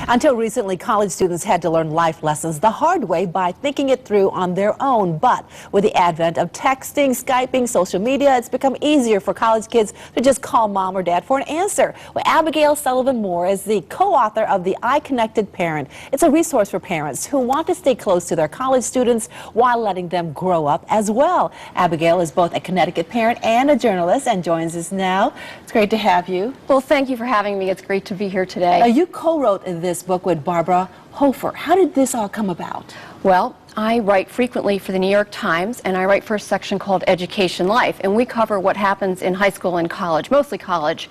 Until recently, college students had to learn life lessons the hard way by thinking it through on their own. But with the advent of texting, Skyping, social media, it's become easier for college kids to just call mom or dad for an answer. Well, Abigail Sullivan-Moore is the co-author of the iConnected Parent. It's a resource for parents who want to stay close to their college students while letting them grow up as well. Abigail is both a Connecticut parent and a journalist and joins us now. It's great to have you. Well, thank you for having me. It's great to be here today. You co-wrote this book with Barbara Hofer. How did this all come about? Well, I write frequently for the New York Times, and I write for a section called Education Life, and we cover what happens in high school and college, mostly college.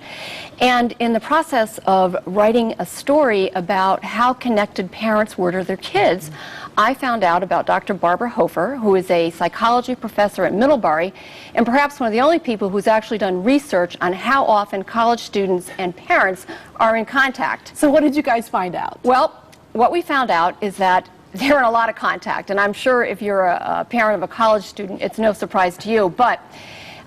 And in the process of writing a story about how connected parents were to their kids, I found out about Dr. Barbara Hofer, who is a psychology professor at Middlebury, and perhaps one of the only people who's actually done research on how often college students and parents are in contact. So what did you guys find out? Well, what we found out is that they're in a lot of contact, and I'm sure if you're a parent of a college student, it's no surprise to you. But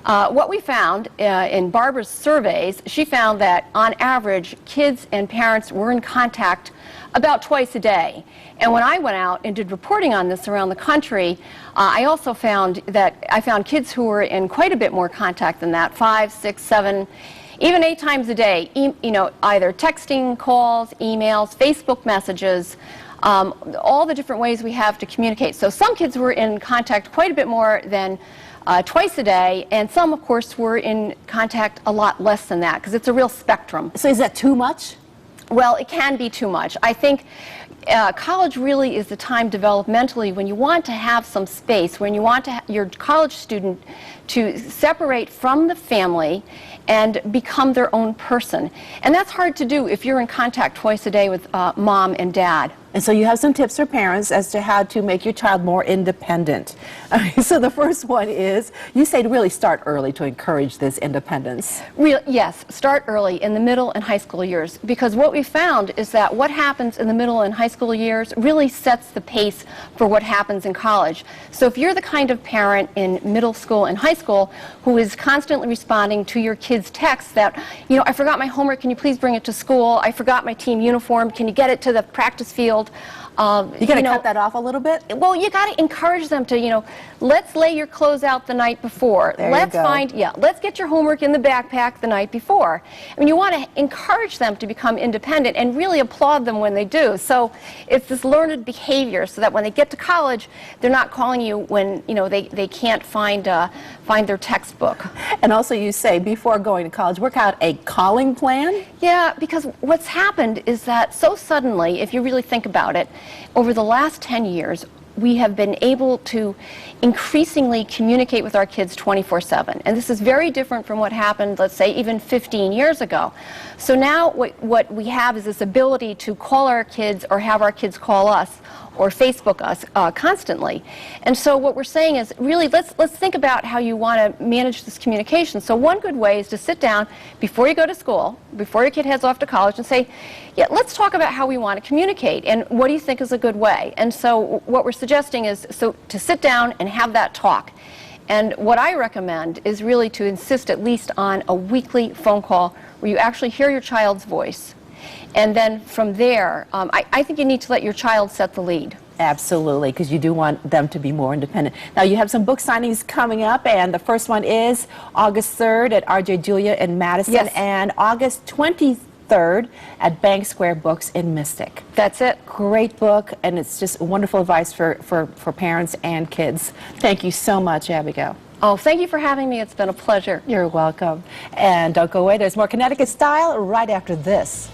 what we found in Barbara's surveys, she found that on average, kids and parents were in contact about twice a day. And when I went out and did reporting on this around the country, I also found that I found kids who were in quite a bit more contact than that, 5, 6, 7, even 8 times a day, either texting, calls, emails, Facebook messages, all the different ways we have to communicate. So some kids were in contact quite a bit more than twice a day, and some, of course, were in contact a lot less than that, because it's a real spectrum. So is that too much? Well, it can be too much. I think college really is the time developmentally when you want to have some space, when you want your college student to separate from the family and become their own person. And that's hard to do if you're in contact twice a day with mom and dad. And so you have some tips for parents as to how to make your child more independent. So the first one is, you say to really start early to encourage this independence. Yes, start early in the middle and high school years, because what we found is that what happens in the middle and high school years really sets the pace for what happens in college. So if you're the kind of parent in middle school and high school who is constantly responding to your kids' texts that, I forgot my homework, can you please bring it to school? I forgot my team uniform, can you get it to the practice field? You got to cut that off a little bit? Well, you got to encourage them to, let's lay your clothes out the night before. Let's get your homework in the backpack the night before. I mean, you want to encourage them to become independent and really applaud them when they do. So it's this learned behavior so that when they get to college, they're not calling you when, they can't find their textbook. And also you say before going to college, work out a calling plan? Yeah, because what's happened is that so suddenly, if you really think about it, over the last 10 years, we have been able to increasingly communicate with our kids 24/7. And this is very different from what happened, let's say, even 15 years ago. So now what we have is this ability to call our kids or have our kids call us or Facebook us constantly. And so what we're saying is, really, let's think about how you want to manage this communication. So one good way is to sit down before you go to school, before your kid heads off to college, and say, yeah, let's talk about how we want to communicate, and what do you think is a good way? And so what we're suggesting is to sit down and have that talk. And what I recommend is really to insist at least on a weekly phone call where you actually hear your child's voice. And then from there, I think you need to let your child set the lead. Absolutely, because you do want them to be more independent. Now, you have some book signings coming up, and the first one is August 3rd at R.J. Julia in Madison, yes, and August 23rd at Bank Square Books in Mystic. That's it. Great book, and it's just wonderful advice for parents and kids. Thank you so much, Abigail. Oh, thank you for having me. It's been a pleasure. You're welcome. And don't go away. There's more Connecticut Style right after this.